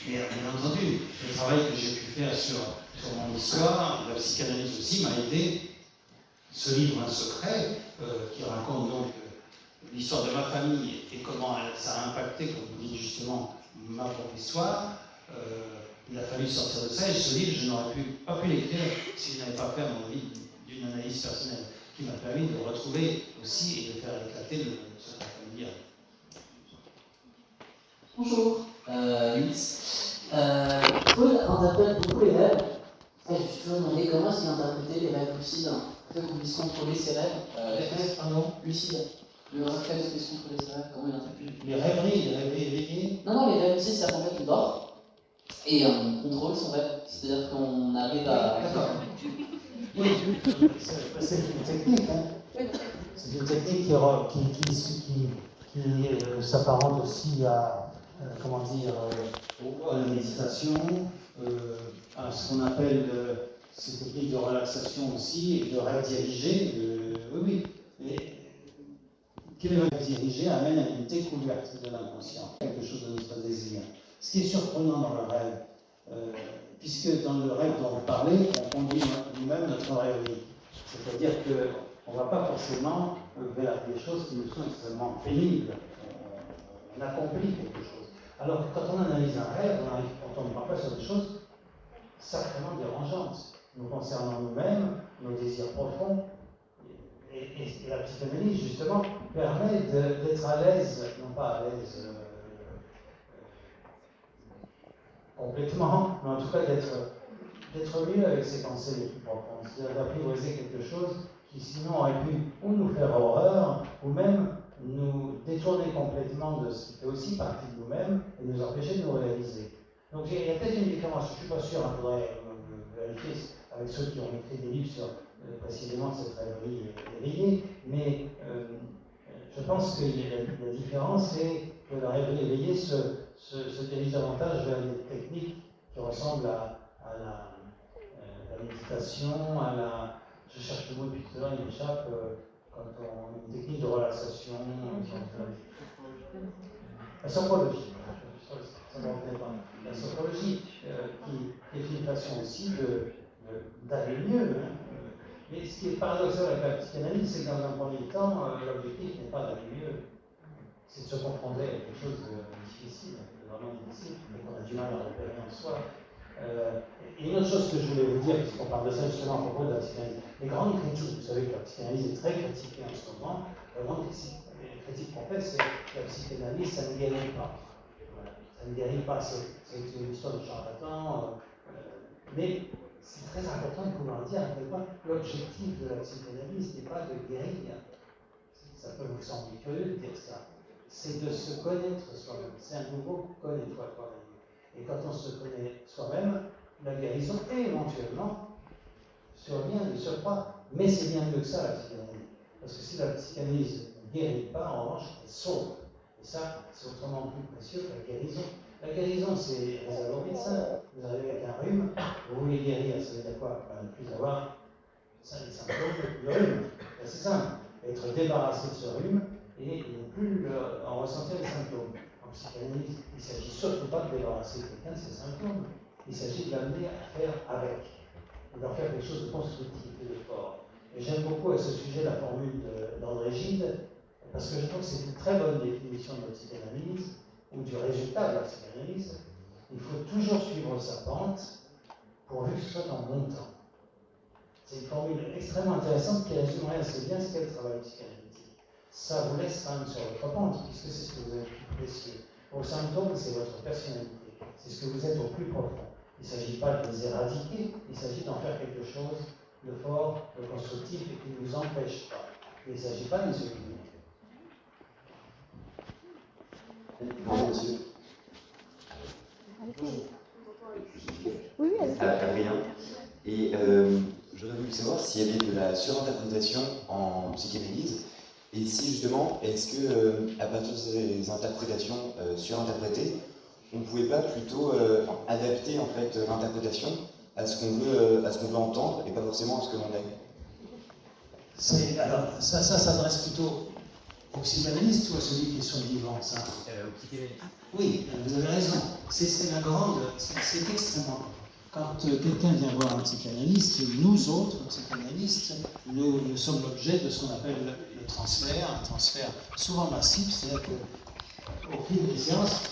Mais bien entendu, le travail que j'ai pu faire sur mon histoire, la psychanalyse aussi, m'a aidé. Ce livre, Un secret, qui raconte donc l'histoire de ma famille et comment ça a impacté, comme vous dites justement, ma propre histoire. Il a fallu sortir de ça, et ce livre, je n'aurais pas pu l'écrire si je n'avais pas fait mon livre d'une analyse personnelle, qui m'a permis de retrouver aussi et de faire éclater le secret familial. Bonjour, Luis. Paul interprète beaucoup les rêves. Et je me suis toujours demandé comment est-ce qu'il interprétait les rêves lucides, le fait qu'on puisse contrôler ses rêves. Les rêves, pardon? Lucides. Le fait qu'on puisse contrôler ses rêves, comment il interprète? Les rêveries éveillées? Non, les rêves lucides, c'est qu'en fait, on dort et on contrôle son rêve. C'est-à-dire qu'on arrive à. D'accord. Oui, c'est une technique. Hein. C'est une technique qui s'apparente aussi à, à la méditation, à ce qu'on appelle ces techniques de relaxation aussi, et de rêve dirigé. Oui. Mais quel est le rêve dirigé amène à une découverte de l'inconscient, quelque chose de notre désir. Ce qui est surprenant dans le rêve, puisque dans le rêve dont vous parlez, on conduit nous-mêmes notre rêverie. C'est-à-dire qu'on ne va pas forcément vers des choses qui nous sont extrêmement pénibles. On accomplit quelque chose. Alors que quand on analyse un rêve, on tombe parfois sur des choses sacrément dérangeantes, nous concernant nous-mêmes, nos désirs profonds. Et la psychanalyse, justement, permet d'être à l'aise, non pas à l'aise complètement, mais en tout cas d'être mieux avec ses pensées les plus profondes. C'est-à-dire d'apprivoiser quelque chose qui sinon aurait pu ou nous faire horreur, ou même nous détourner complètement de ce qui fait aussi partie de nous-mêmes et nous empêcher de nous réaliser. Donc il y a peut-être une différence, je ne suis pas sûr, il faudrait vérifier avec ceux qui ont écrit des livres sur précisément cette rêverie éveillée, mais je pense que la différence c'est que la rêverie éveillée se dirige davantage vers des techniques qui ressemblent à la méditation, je cherche le mot depuis tout à l'heure, il m'échappe, quand on une technique de relaxation, la sophrologie, ça ne me revenait pas. La sophrologie qui est une façon aussi d'aller mieux. Hein. Mais ce qui est paradoxal avec la psychanalyse, c'est que dans un premier temps, l'objectif n'est pas d'aller mieux, c'est de se confronter à quelque chose de difficile, de vraiment difficile, et qu'on a du mal à repérer en soi. Et une autre chose que je voulais vous dire, puisqu'on parle de ça justement à propos de la psychanalyse, les grandes critiques, vous savez que la psychanalyse est très critiquée en ce moment, la grande critique qu'on fait, c'est que la psychanalyse, ça ne guérit pas. Voilà. Ça ne guérit pas, c'est une histoire de charlatan, mais c'est très important de pouvoir dire à quel point l'objectif de la psychanalyse n'est pas de guérir. Ça peut vous sembler curieux de dire ça. C'est de se connaître soi-même. C'est un nouveau connais-toi toi-même. Et quand on se connaît soi-même, la guérison, éventuellement, survient de surcroît. Mais c'est bien mieux que ça, la psychanalyse. Parce que si la psychanalyse ne guérit pas, en revanche, elle sauve. Et ça, c'est autrement plus précieux que la guérison. La guérison, c'est réservé au médecin. Vous arrivez avec un rhume, vous voulez guérir, ça veut dire quoi? Ne plus avoir les symptômes du rhume. C'est simple. Être débarrassé de ce rhume et ne plus en ressentir les symptômes. En psychanalyse, il ne s'agit surtout pas de débarrasser quelqu'un de ses symptômes. Il s'agit de l'amener à faire avec, d'en faire quelque chose de constructif et de fort. Et j'aime beaucoup à ce sujet la formule d'André Gide, parce que je trouve que c'est une très bonne définition de la psychanalyse, ou du résultat de la psychanalyse. Il faut toujours suivre sa pente, pourvu que ce soit en montant. C'est une formule extrêmement intéressante qui résumerait assez bien ce qu'est le travail psychanalytique. Ça vous laisse quand même sur votre pente, puisque c'est ce que vous avez de plus précieux. Vos symptômes, c'est votre personnalité. C'est ce que vous êtes au plus profond. Il ne s'agit pas de les éradiquer, il s'agit d'en faire quelque chose de fort, de constructif et qui ne vous empêche pas. Il ne s'agit pas de les éliminer. Bonjour monsieur. Oui, Adrien. Et j'aurais voulu savoir s'il y avait de la surinterprétation en psychanalyse, et si justement, est-ce que à partir de ces interprétations surinterprétées, on ne pouvait pas plutôt adapter en fait l'interprétation à ce qu'on veut entendre et pas forcément à ce que l'on est. Alors, ça s'adresse plutôt au psychanalyste ou à celui qui est survivant, ça Au psychanalyste. Oui, vous avez raison. C'est extrêmement. Quand quelqu'un vient voir un psychanalyste, nous autres, psychanalystes, nous sommes l'objet de ce qu'on appelle le transfert, un transfert souvent massif, c'est-à-dire qu'au fil des séances,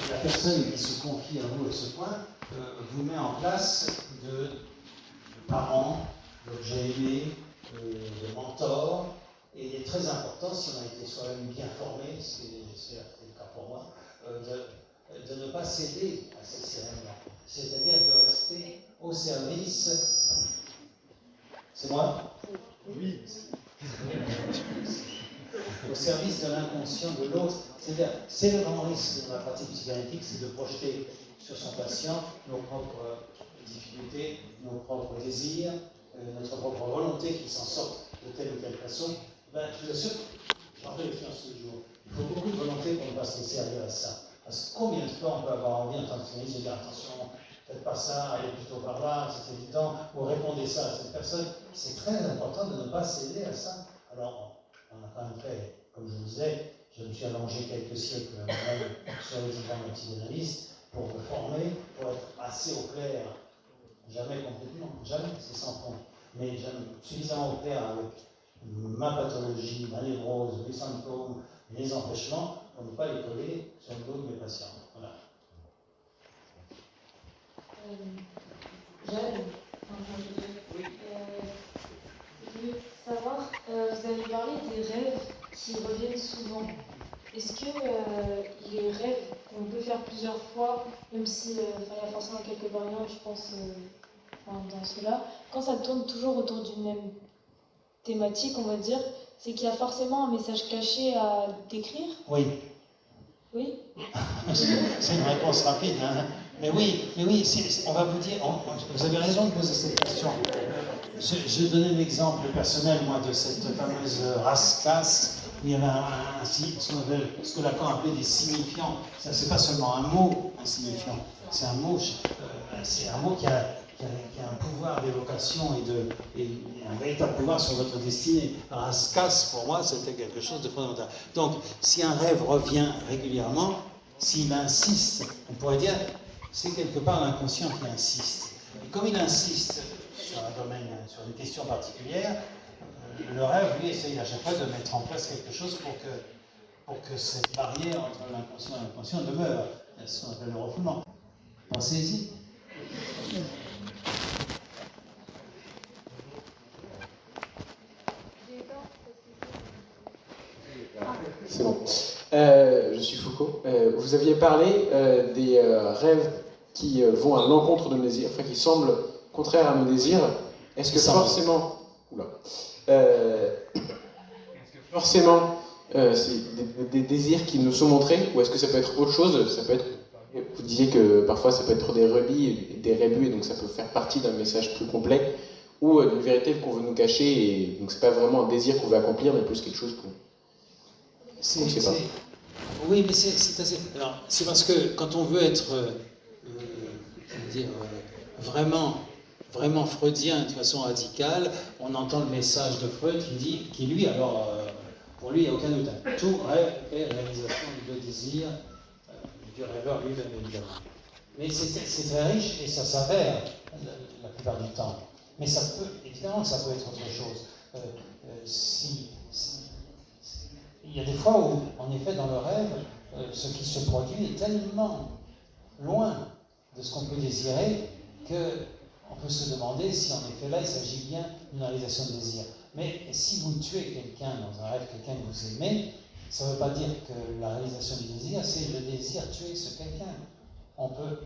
la personne qui se confie à vous à ce point vous met en place de parents, d'objets aimés, de mentors. Et il est très important, si on a été soi-même bien formé, c'est le cas pour moi, de ne pas céder à cette sirène-là. C'est-à-dire de rester au service. C'est moi? Oui. Au service de l'inconscient de l'autre. C'est-à-dire, c'est le grand risque de la pratique psychanalytique, c'est de projeter sur son patient nos propres difficultés, nos propres désirs, notre propre volonté qu'il s'en sorte de telle ou telle façon. Je vous assure, j'en fais l'expérience tous les jours. Il faut beaucoup de volonté pour ne pas se laisser aller à ça. Parce que combien de fois on peut avoir envie en tant que psychanalyste de dire attention, faites pas ça, allez plutôt par là, c'est évident, ou répondez ça à cette personne. C'est très important de ne pas céder à ça. Alors, on a quand même fait, comme je vous disais, je me suis allongé quelques siècles moi-même sur le divan d'un psychanalyste, pour me former, pour être assez au clair, jamais complètement, jamais, c'est sans fond, mais suffisamment au clair avec ma pathologie, ma névrose, mes symptômes, les empêchements, pour ne pas les coller sur le dos de mes patients. Voilà. Jeanne, je voulais savoir, vous avez parlé des rêves qui reviennent souvent. Est-ce que les rêves qu'on peut faire plusieurs fois, même si il y a forcément quelques variantes, je pense, dans cela, quand ça tourne toujours autour d'une même thématique, on va dire, c'est qu'il y a forcément un message caché à décrire? Oui. Oui. C'est une réponse rapide, hein. Mais oui, on va vous dire, vous avez raison de poser cette question. Je vais donner l'exemple personnel, moi, de cette fameuse race-classe, où il y avait ce que Lacan appelait des signifiants. Ça, c'est pas seulement un mot, un signifiant, c'est un mot qui a un pouvoir d'évocation et un véritable pouvoir sur votre destinée. Race-casse, pour moi, c'était quelque chose de fondamental. Donc, si un rêve revient régulièrement, s'il insiste, on pourrait dire, c'est quelque part l'inconscient qui insiste. Et comme il insiste sur un domaine, sur une question particulière, le rêve, lui, essaye à chaque fois de mettre en place quelque chose pour que cette barrière entre l'inconscient et l'inconscient demeure. C'est ce qu'on appelle le refoulement. Pensez-y. C'est bon. Je suis Foucault. Vous aviez parlé des rêves qui vont à l'encontre de nos désirs, enfin qui semblent contraires à nos désirs. Est-ce que forcément... Oula. Forcément, c'est des désirs qui nous sont montrés, ou est-ce que ça peut être autre chose? Ça peut être, vous disiez que parfois ça peut être des relis et des rébus, et donc ça peut faire partie d'un message plus complet, ou d'une vérité qu'on veut nous cacher, et donc c'est pas vraiment un désir qu'on veut accomplir, mais plus quelque chose qu'on... Oui, mais c'est assez... Alors, c'est parce que quand on veut être vraiment freudien de façon radicale, on entend le message de Freud qui lui, alors, pour lui, il n'y a aucun doute. Tout rêve est réalisation du désir du rêveur lui-même, évidemment. Mais c'est très riche et ça s'avère la plupart du temps. Mais ça peut, évidemment, ça peut être autre chose. Il y a des fois où, en effet, dans le rêve, ce qui se produit est tellement loin de ce qu'on peut désirer qu'on peut se demander si, en effet, là, il s'agit bien d'une réalisation de désir. Mais si vous tuez quelqu'un dans un rêve, quelqu'un que vous aimez, ça ne veut pas dire que la réalisation du désir, c'est le désir tuer ce quelqu'un. On peut,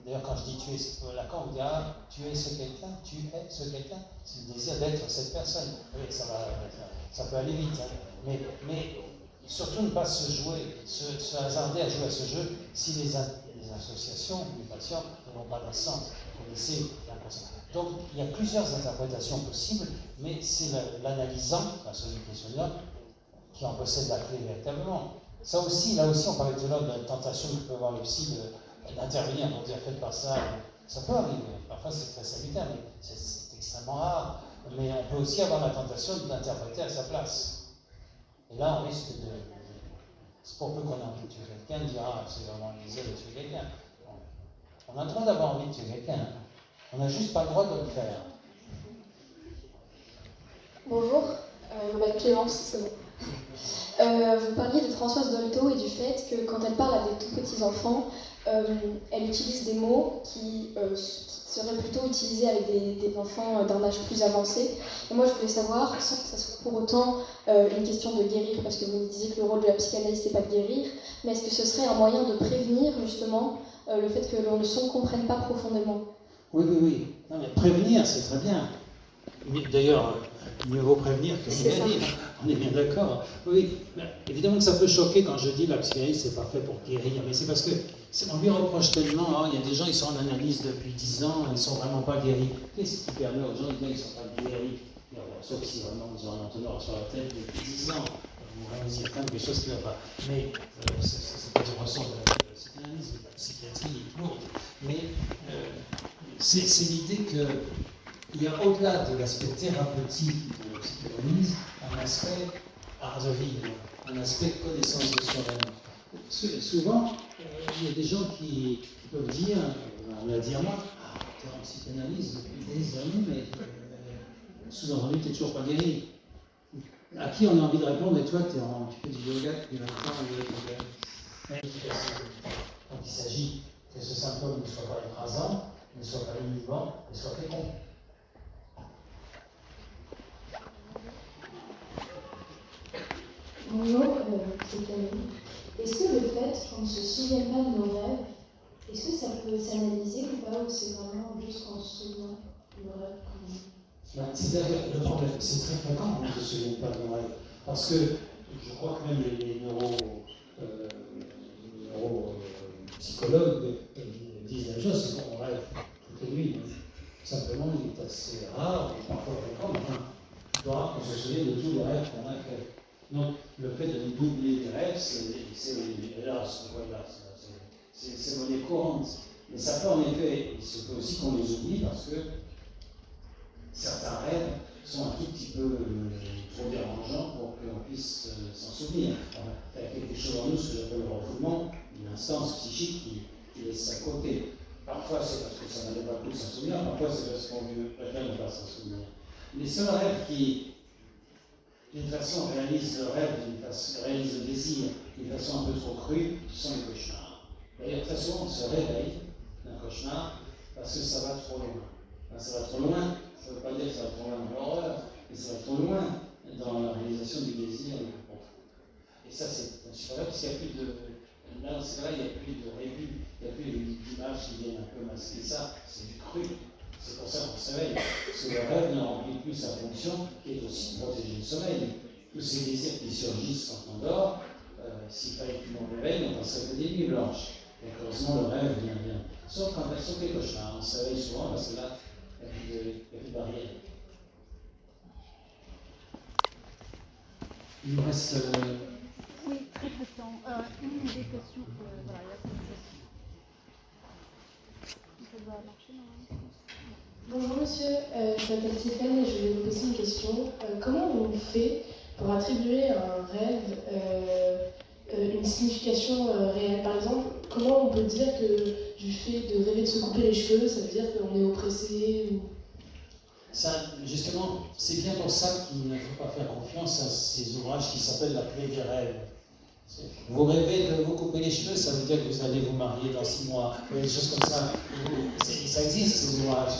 d'ailleurs, quand je dis tuer, Lacan vous dira tuer ce quelqu'un, tu es ce quelqu'un, c'est le désir d'être cette personne. Oui, ça peut aller vite, hein. Mais surtout ne pas se hasarder à jouer à ce jeu si les associations, les patients ne vont pas dans ce sens. Vous connaissez l'inconscient. Donc, il y a plusieurs interprétations possibles, mais c'est l'analysant, celui qui est celui-là, qui en possède la clé véritablement. Là aussi, on parlait tout à l'heure de la tentation que peut avoir le psy d'intervenir pour dire faites pas ça. Ça peut arriver. Parfois, c'est très salutaire, mais c'est extrêmement rare. Mais on peut aussi avoir la tentation d'interpréter à sa place. Et là, on risque de... C'est pour peu qu'on ait envie de tuer quelqu'un, de dire « Ah, c'est vraiment un désir de tuer quelqu'un ». On a le droit d'avoir envie de tuer quelqu'un. On n'a juste pas le droit de le faire. Bonjour, je m'appelle Clémence, c'est bon. Vous parliez de Françoise Dolto et du fait que quand elle parle à des tout petits enfants, elle utilise des mots qui seraient plutôt utilisés avec des enfants d'un âge plus avancé. Et moi je voulais savoir, sans que ça soit pour autant une question de guérir, parce que vous me disiez que le rôle de la psychanalyse c'est pas de guérir, mais est-ce que ce serait un moyen de prévenir justement le fait que le son ne comprenne pas profondément? Oui. Non, mais prévenir, c'est très bien. D'ailleurs, mieux vaut prévenir que guérir. On est bien d'accord. Oui, évidemment que ça peut choquer quand je dis la psychanalyse, c'est pas fait pour guérir. Mais c'est parce que on lui reproche tellement. Il y a des gens, ils sont en analyse depuis 10 ans, ils ne sont vraiment pas guéris. Qu'est-ce qui permet aux gens de dire qu'ils ne sont pas guéris? Sauf si vraiment ils ont un entonnoir sur la tête depuis 10 ans. Vous dire quand même quelque chose qui ne va pas. Mais c'est pas du ressort de la psychanalyse, de la psychiatrie lourde. Mais c'est l'idée qu'il y a au-delà de l'aspect thérapeutique de la psychanalyse, un aspect art de vivre, un aspect connaissance de soi-même. Souvent, il y a des gens qui peuvent dire, on l'a dit à moi, ah, t'es en psychanalyse depuis des années, mais sous-entendu, t'es toujours pas guéri. À qui on a envie de répondre, mais toi, tu fais du yoga depuis longtemps, mais quand il s'agit que ce symptôme ne soit pas écrasant, ne soit pas inhibant, ne soit fécond. Bonjour, c'est Camille. Est-ce que le fait qu'on ne se souvienne pas de nos rêves, est-ce que ça peut s'analyser ou pas, ou c'est vraiment juste qu'on se souvient de nos rêves quand même? C'est-à-dire que le problème, c'est très fréquent qu'on ne se souvienne pas de nos rêves. Parce que je crois que même les neuropsychologues disent la même chose, c'est qu'on rêve toutes les nuits. Simplement, il est assez rare, parfois fréquent, mais enfin, plutôt rare qu'on se souvienne de tous les rêves qu'on a fait. Donc, le fait d'oublier les rêves, c'est monnaie courante. Mais ça peut en effet, il se peut aussi qu'on les oublie parce que certains rêves sont un tout petit peu trop dérangeants pour qu'on puisse s'en souvenir. Il y a quelque chose en nous, ce que j'appelle le refoulement, une instance psychique qui laisse ça côté. Parfois c'est parce que ça n'allait pas plus s'en souvenir, parfois c'est parce qu'on préfère ne pas s'en souvenir. Les seuls rêves qui, d'une façon, réalisent le rêve, réalisent le désir d'une façon un peu trop crue, ce sont les cauchemars. D'ailleurs, très souvent, on se réveille d'un cauchemar parce que ça va trop loin. Enfin, ça va trop loin, ça ne veut pas dire que ça va trop loin dans l'horreur, mais ça va trop loin dans la réalisation du désir le plus profond. Et ça, c'est insupportable parce qu'il n'y a plus de. Là, dans ces cas-là, il n'y a plus de rébut, il n'y a plus d'images qui viennent un peu masquer ça, c'est du cru. C'est pour ça qu'on se réveille. Parce que le rêve ne remplit plus sa fonction, qui est aussi de protéger le sommeil. Tous ces désirs qui surgissent quand on dort, s'il fallait que l'on réveille, on penserait que des nuits blanches. Donc heureusement, le rêve vient bien. Sauf quand sauf les cauchemars. On se réveille souvent parce que là, il n'y a plus de barrière. Il nous reste. Oui, très peu de temps. Une ou des questions. Voilà, il y a plein de questions. Ça va marcher normalement. Bonjour monsieur, je m'appelle Stéphane et je vais vous poser une question. Comment on fait pour attribuer à un rêve une signification réelle? Par exemple, comment on peut dire que du fait de rêver de se couper les cheveux, ça veut dire qu'on est oppressé ou... Ça, justement, c'est bien pour ça qu'il ne faut pas faire confiance à ces ouvrages qui s'appellent La clé des rêves. Vous rêvez de vous couper les cheveux, ça veut dire que vous allez vous marier dans 6 mois, des choses comme ça. Ça existe, ces ouvrages.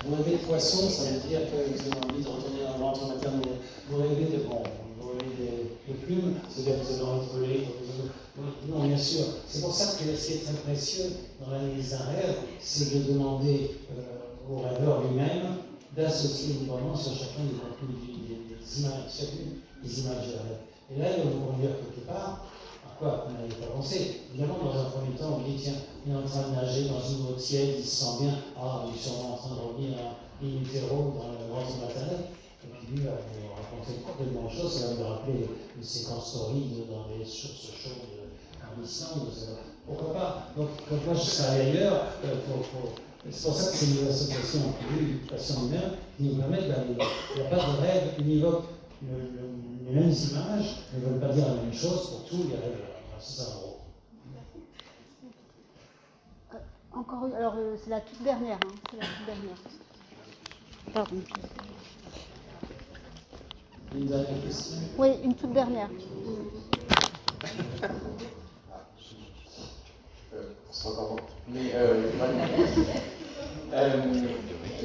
Vous rêvez de poisson, ça veut dire que vous avez envie de retourner dans le ventre maternel. Vous rêvez de plumes, ça veut dire que vous avez envie de voler. Non, bien sûr. C'est pour ça que ce qui est très précieux dans l'analyse d'un rêve, c'est de demander au rêveur lui-même d'associer librement sur chacun des contenus des images, chacune des images de rêve. Et là, il va vous conduire quelque part, à quoi vous n'avez pas pensé. Évidemment, dans un premier temps, on dit, tiens, il est en train de nager dans une eau tiède, il se sent bien, il est sûrement en train de revenir in utero dans le ventre maternel. Et puis lui va vous raconter complètement autre chose, ça va vous rappeler une séquence horrible dans les sources chaudes en Islande. Pourquoi pas? Donc, quand moi je serai ailleurs, c'est pour ça que c'est une association entre lui et le patient lui-même qui nous permet d'aller. Il n'y a pas de rêve univoque. Les mêmes images ne veulent pas dire la même chose pour tous les rêveurs. C'est ça en gros. Encore une, alors c'est la toute dernière. Hein, c'est la toute dernière. Pardon. Une dernière question? Oui, une toute dernière. C'est encore bon. Mais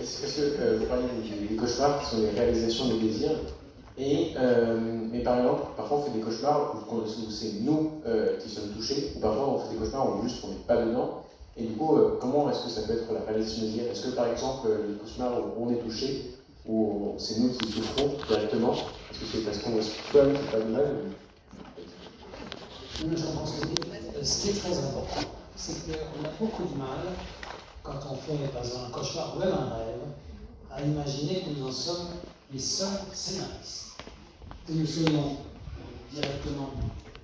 c'est parce que vous parlez des cauchemars qui sont des réalisations des désirs. Mais par exemple, parfois on fait des cauchemars où c'est nous qui sommes touchés, ou parfois on fait des cauchemars où juste on n'est pas dedans. Et du coup, comment est-ce que ça peut être la réalisation des désirs? Est-ce que par exemple, les cauchemars où on est touché, où c'est nous qui souffrons directement, est-ce que c'est parce qu'on est seul, c'est pas mal? Je pense que ce qui est très important, c'est qu'on a beaucoup de mal, quand on fait par exemple un cauchemar ou même un rêve, à imaginer que nous en sommes les seuls scénaristes. Que nous soyons directement,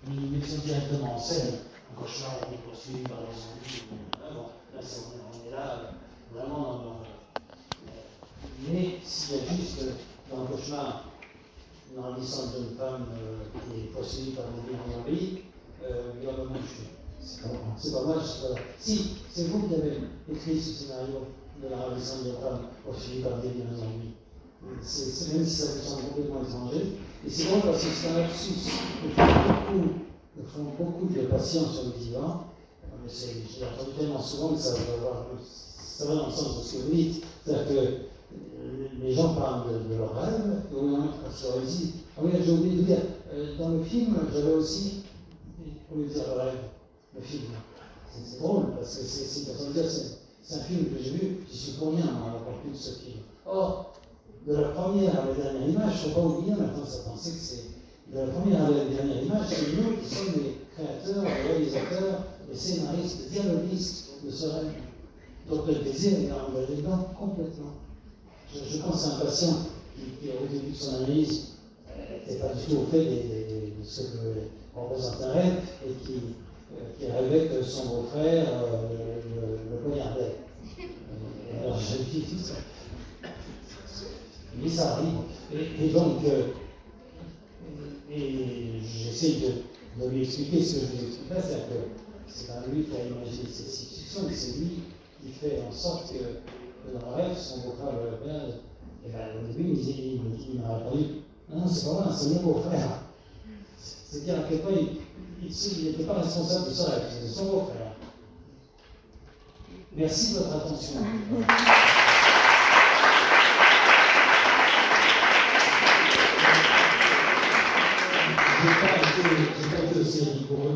nous mettions directement en scène un cauchemar où on est poursuivi par les zombies. Là, on est là, vraiment. Mais s'il y a juste dans un cauchemar une ravissante jeune femme qui est poursuivie par des zombies, violemment tué. C'est pas moi, si, c'est vous qui avez écrit ce scénario de la ravissante des femmes poursuivie par des biens ennuis. C'est même si ça vous semble complètement étranger. Et c'est bon parce que c'est un lapsus. Ils font beaucoup de patients sur le divan. J'ai entendu tellement souvent que ça va dans le sens de ce que vous dites. C'est-à-dire que les gens parlent de leurs rêves, et au moment où ils leur disent ah oui, j'ai oublié de dire, dans le film, j'avais aussi, pour lui dire le rêve, le film. C'est drôle, parce que c'est un film que j'ai vu, j'y suis pour rien à avoir vu de ce film. Or, de la première à la dernière image, il ne faut pas oublier, maintenant ça pensait que c'est. De la première à la dernière image, c'est nous qui sommes les créateurs, les réalisateurs, les scénaristes, les dialoguistes de ce rêve. Donc le désir est engagé dedans complètement. Je pense à un patient qui au début de son analyse, n'était pas du tout au fait de ce que représente un rêve et qui rêvait que son beau-frère le poignardait. Alors je lui dis tout ça. Mais ça arrive. Et donc, j'essaie de lui expliquer ce que je lui expliquais, c'est-à-dire que c'est pas lui qui a imaginé cette situation, mais c'est lui qui fait en sorte que dans le rêve, son beau-frère le perd. Et bien, au début, il m'a répondu non, c'est pas moi, c'est mon beau-frère. C'est-à-dire à quel point il n'était pas responsable de ce rêve, c'était son beau-frère. Merci de votre attention. J'ai pas été aussi rigoureux.